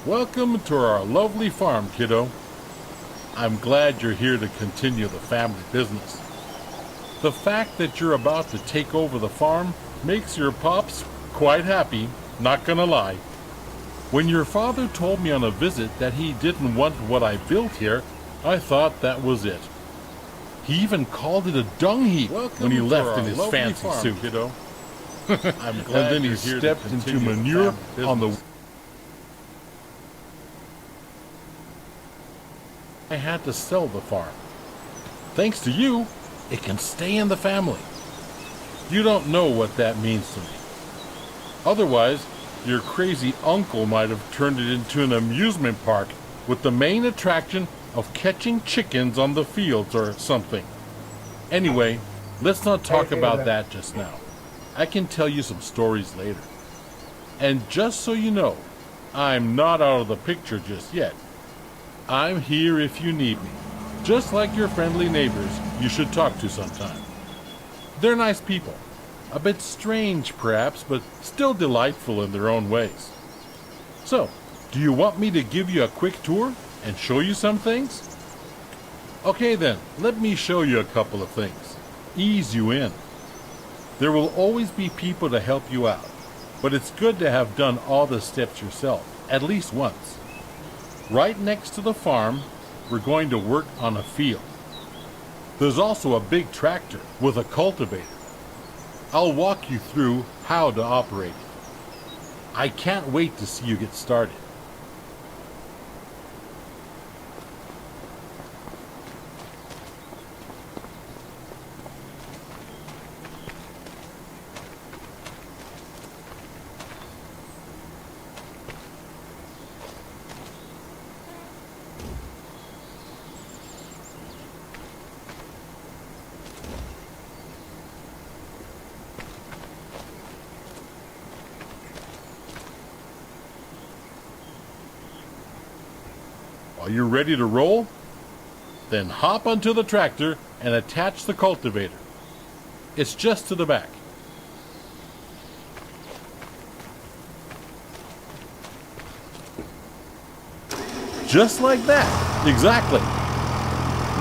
Welcome to our lovely farm, kiddo. I'm glad you're here to continue the family business. The fact that you're about to take over the farm makes your pops quite happy, not gonna lie. When your father told me on a visit that he didn't want what I built here, I thought that was it. He even called it a dung heap when he left in his fancy suit. Kiddo. I'm glad and then he stepped into manure on the... I had to sell the farm. Thanks to you, it can stay in the family. You don't know what that means to me. Otherwise, your crazy uncle might have turned it into an amusement park with the main attraction of catching chickens on the fields or something. Anyway, let's not talk about that just now. I can tell you some stories later. And just so you know, I'm not out of the picture just yet. I'm here if you need me, just like your friendly neighbors you should talk to sometime. They're nice people, a bit strange perhaps, but still delightful in their own ways. So, do you want me to give you a quick tour and show you some things? Okay then, let me show you a couple of things. Ease you in. There will always be people to help you out, but it's good to have done all the steps yourself, at least once. Right next to the farm, we're going to work on a field. There's also a big tractor with a cultivator. I'll walk you through how to operate it. I can't wait to see you get started. Are you ready to roll? Then hop onto the tractor and attach the cultivator. It's just to the back. Just like that, exactly.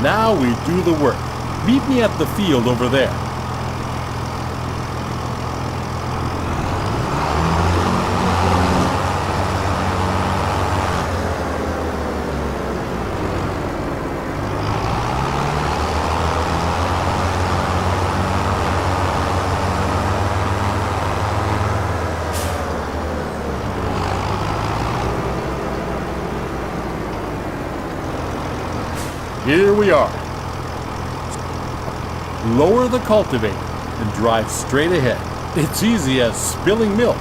Now we do the work. Meet me at the field over there. Here we are. Lower the cultivator and drive straight ahead. It's easy as spilling milk.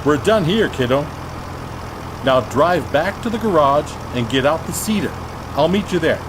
We're done here, kiddo. Now drive back to the garage and get out the cedar. I'll meet you there.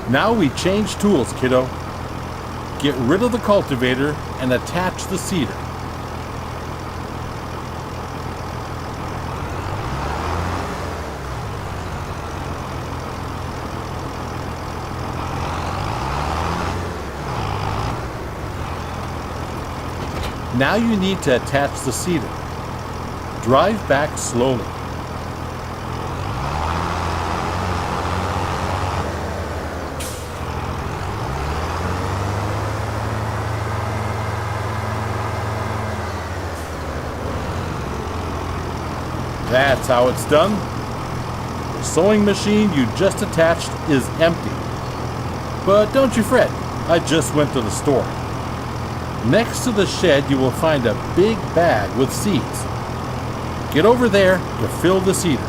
Now we change tools, kiddo. Get rid of the cultivator and attach the cedar. Now you need to attach the cedar. Drive back slowly. That's how it's done. The sewing machine you just attached is empty. But don't you fret, I just went to the store. Next to the shed you will find a big bag with seeds. Get over there to fill the cedar.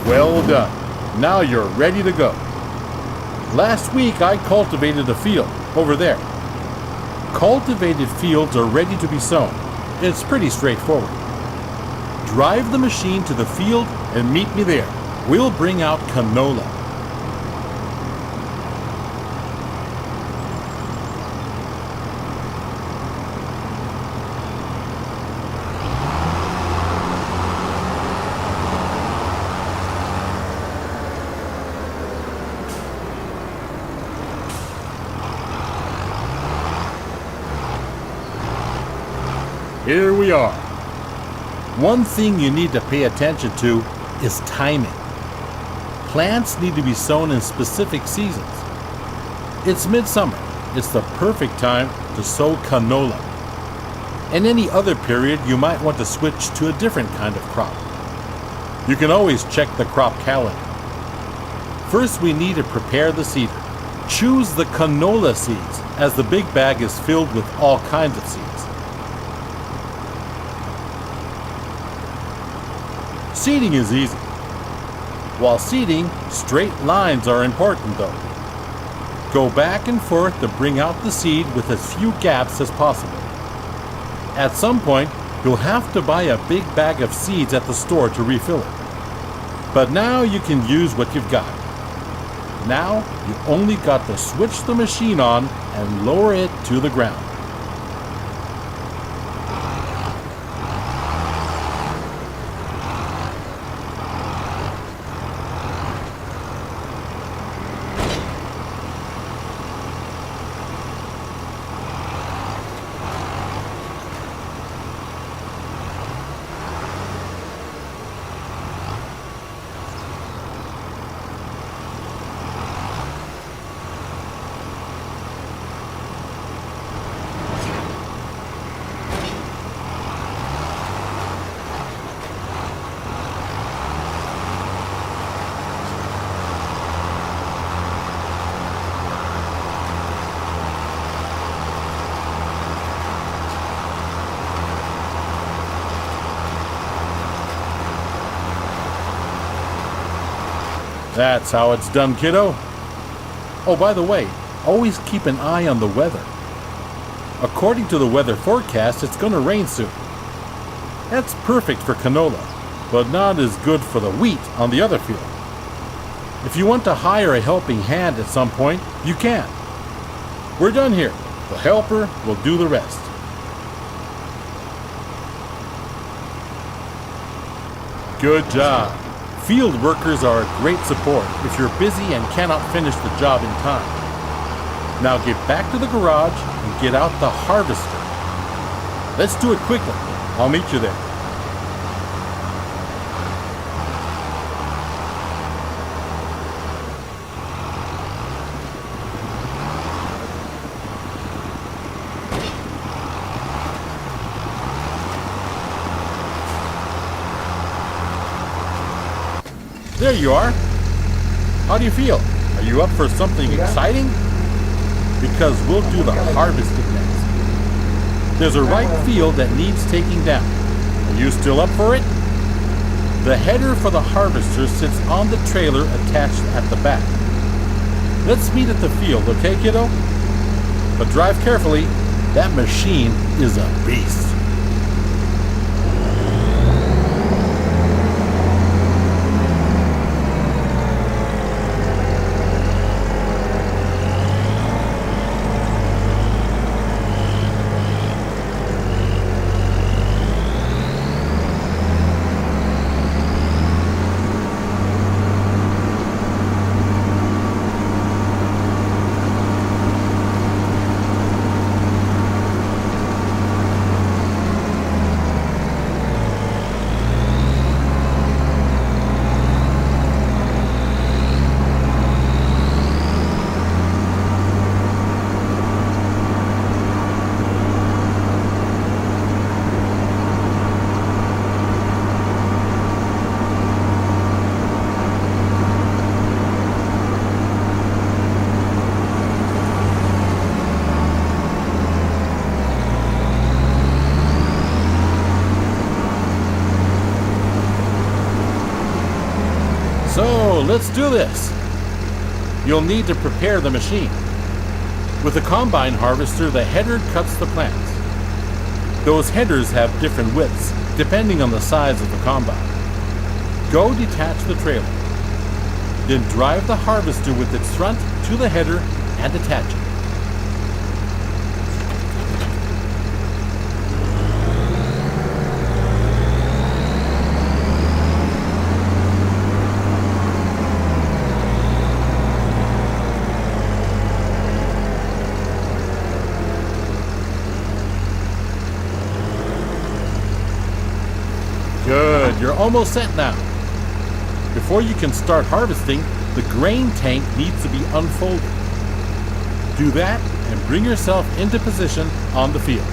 Well done. Now you're ready to go. Last week I cultivated a field over there. Cultivated fields are ready to be sown. It's pretty straightforward. Drive the machine to the field and meet me there. We'll bring out canola. Here we are. One thing you need to pay attention to is timing. Plants need to be sown in specific seasons. It's midsummer. It's the perfect time to sow canola. In any other period, you might want to switch to a different kind of crop. You can always check the crop calendar. First, we need to prepare the cedar. Choose the canola seeds, as the big bag is filled with all kinds of seeds. Seeding is easy. While seeding, straight lines are important though. Go back and forth to bring out the seed with as few gaps as possible. At some point, you'll have to buy a big bag of seeds at the store to refill it. But now you can use what you've got. Now, you only got to switch the machine on and lower it to the ground. That's how it's done, kiddo. Oh, by the way, always keep an eye on the weather. According to the weather forecast, it's going to rain soon. That's perfect for canola, but not as good for the wheat on the other field. If you want to hire a helping hand at some point, you can. We're done here. The helper will do the rest. Good job. Field workers are a great support if you're busy and cannot finish the job in time. Now get back to the garage and get out the harvester. Let's do it quickly. I'll meet you there. There you are. How do you feel? Are you up for something exciting? Because we'll do the harvesting next. There's a ripe field that needs taking down. Are you still up for it? The header for the harvester sits on the trailer attached at the back. Let's meet at the field, okay, kiddo? But drive carefully. That machine is a beast. So let's do this. You'll need to prepare the machine. With a combine harvester, the header cuts the plants. Those headers have different widths, depending on the size of the combine. Go detach the trailer. Then drive the harvester with its front to the header and attach it. Good, you're almost set now. Before you can start harvesting, the grain tank needs to be unfolded. Do that and bring yourself into position on the field.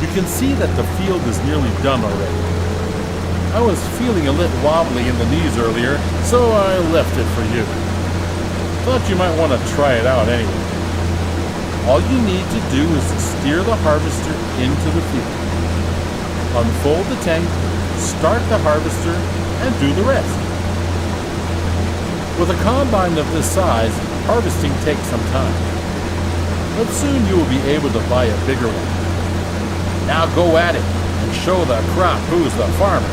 You can see that the field is nearly done already. I was feeling a little wobbly in the knees earlier, so I left it for you. Thought you might want to try it out anyway. All you need to do is steer the harvester into the field. Unfold the tank, start the harvester, and do the rest. With a combine of this size, harvesting takes some time. But soon you will be able to buy a bigger one. Now go at it and show the crop who's the farmer.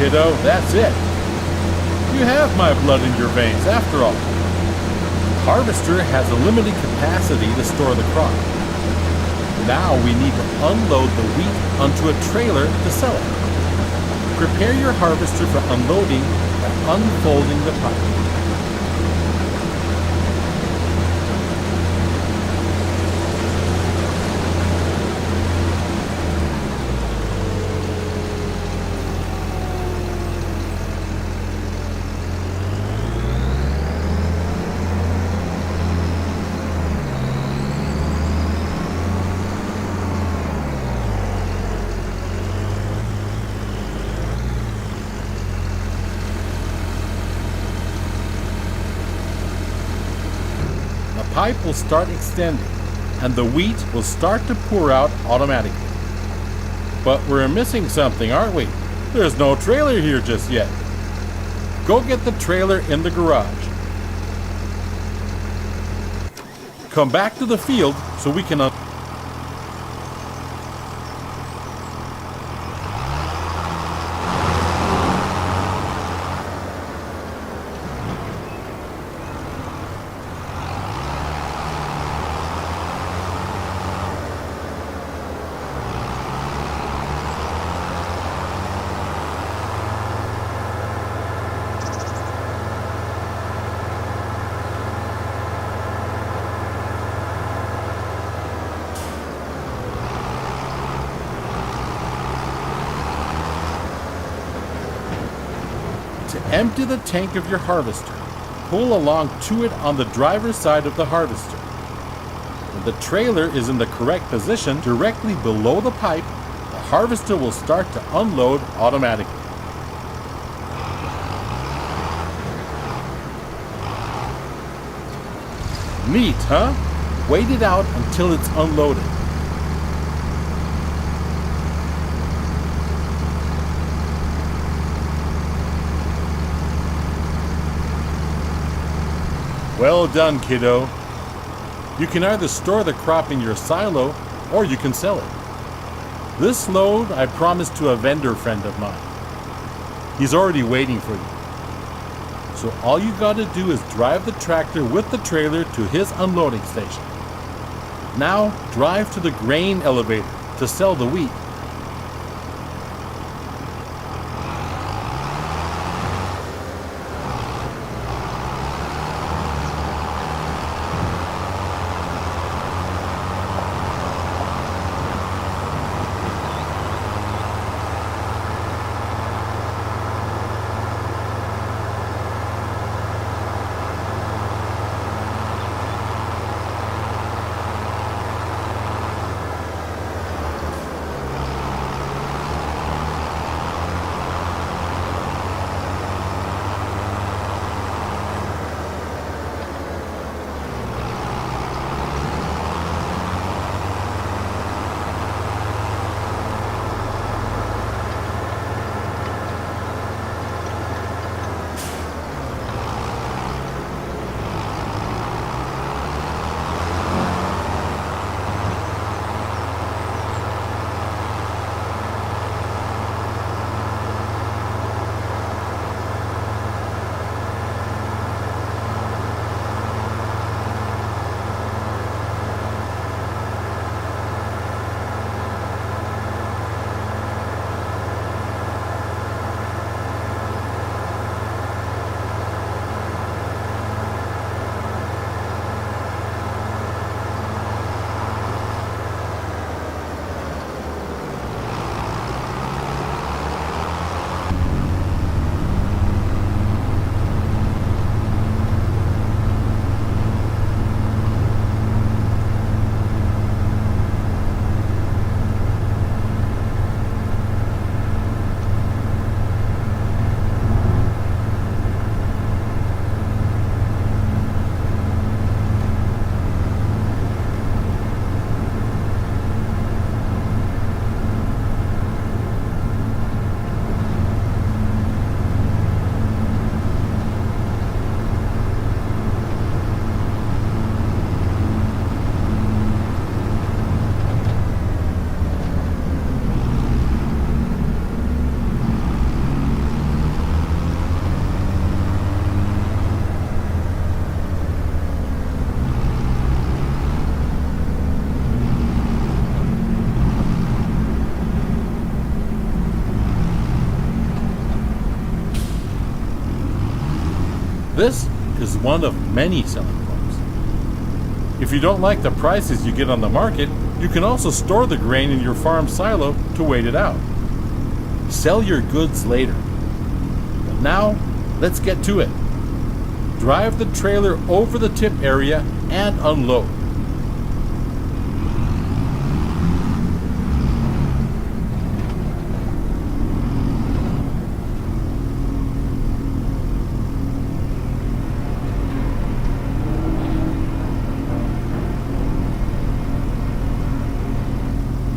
kiddo, that's it. You have my blood in your veins, after all. Harvester has a limited capacity to store the crop. Now we need to unload the wheat onto a trailer to sell it. Prepare your harvester for unloading by unfolding the pipe. The pipe will start extending, and the wheat will start to pour out automatically. But we're missing something, aren't we? There's no trailer here just yet. Go get the trailer in the garage. Come back to the field so we can empty the tank of your harvester. Pull along to it on the driver's side of the harvester. When the trailer is in the correct position directly below the pipe, the harvester will start to unload automatically. Neat, huh? Wait it out until it's unloaded. Well done, kiddo. You can either store the crop in your silo or you can sell it. This load I promised to a vendor friend of mine. He's already waiting for you. So all you gotta do is drive the tractor with the trailer to his unloading station. Now drive to the grain elevator to sell the wheat. This is one of many selling points. If you don't like the prices you get on the market, you can also store the grain in your farm silo to wait it out. Sell your goods later. But now, let's get to it. Drive the trailer over the tip area and unload.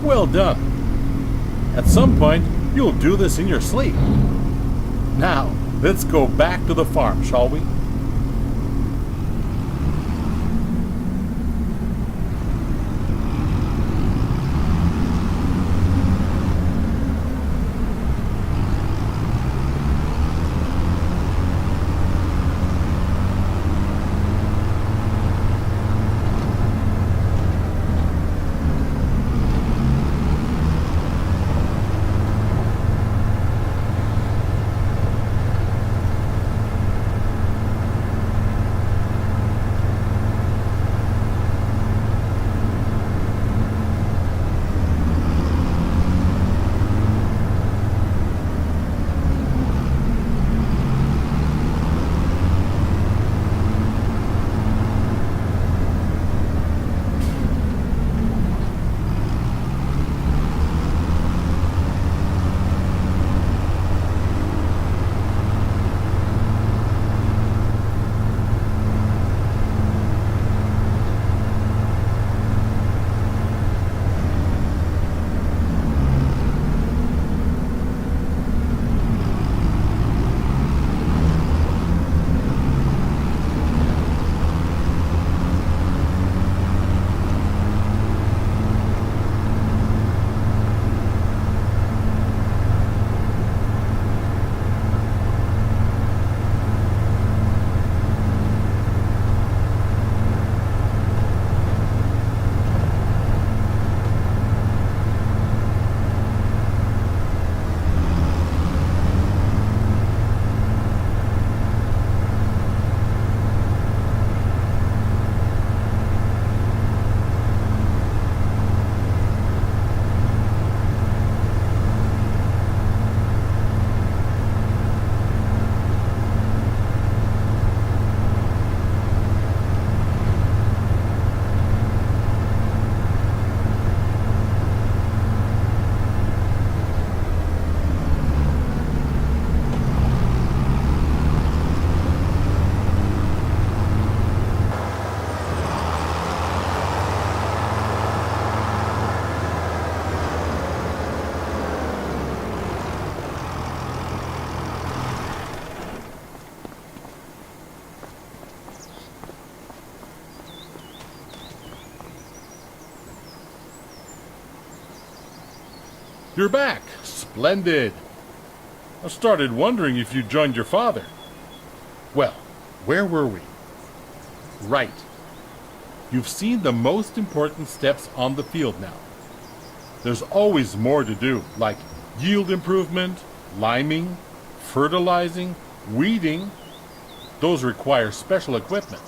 Well done. At some point, you'll do this in your sleep. Now, let's go back to the farm, shall we? You're back. Splendid. I started wondering if you joined your father. Well, where were we? Right. You've seen the most important steps on the field now. There's always more to do, like yield improvement, liming, fertilizing, weeding. Those require special equipment.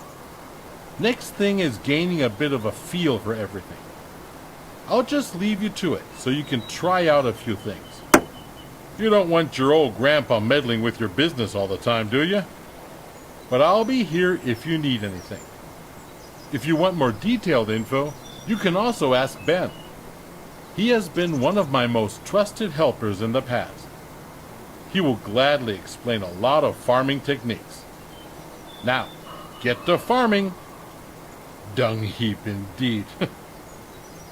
Next thing is gaining a bit of a feel for everything. I'll just leave you to it so you can try out a few things. You don't want your old grandpa meddling with your business all the time, do you? But I'll be here if you need anything. If you want more detailed info, you can also ask Ben. He has been one of my most trusted helpers in the past. He will gladly explain a lot of farming techniques. Now, get to farming. Dung heap indeed.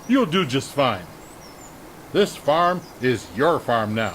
You'll do just fine. This farm is your farm now.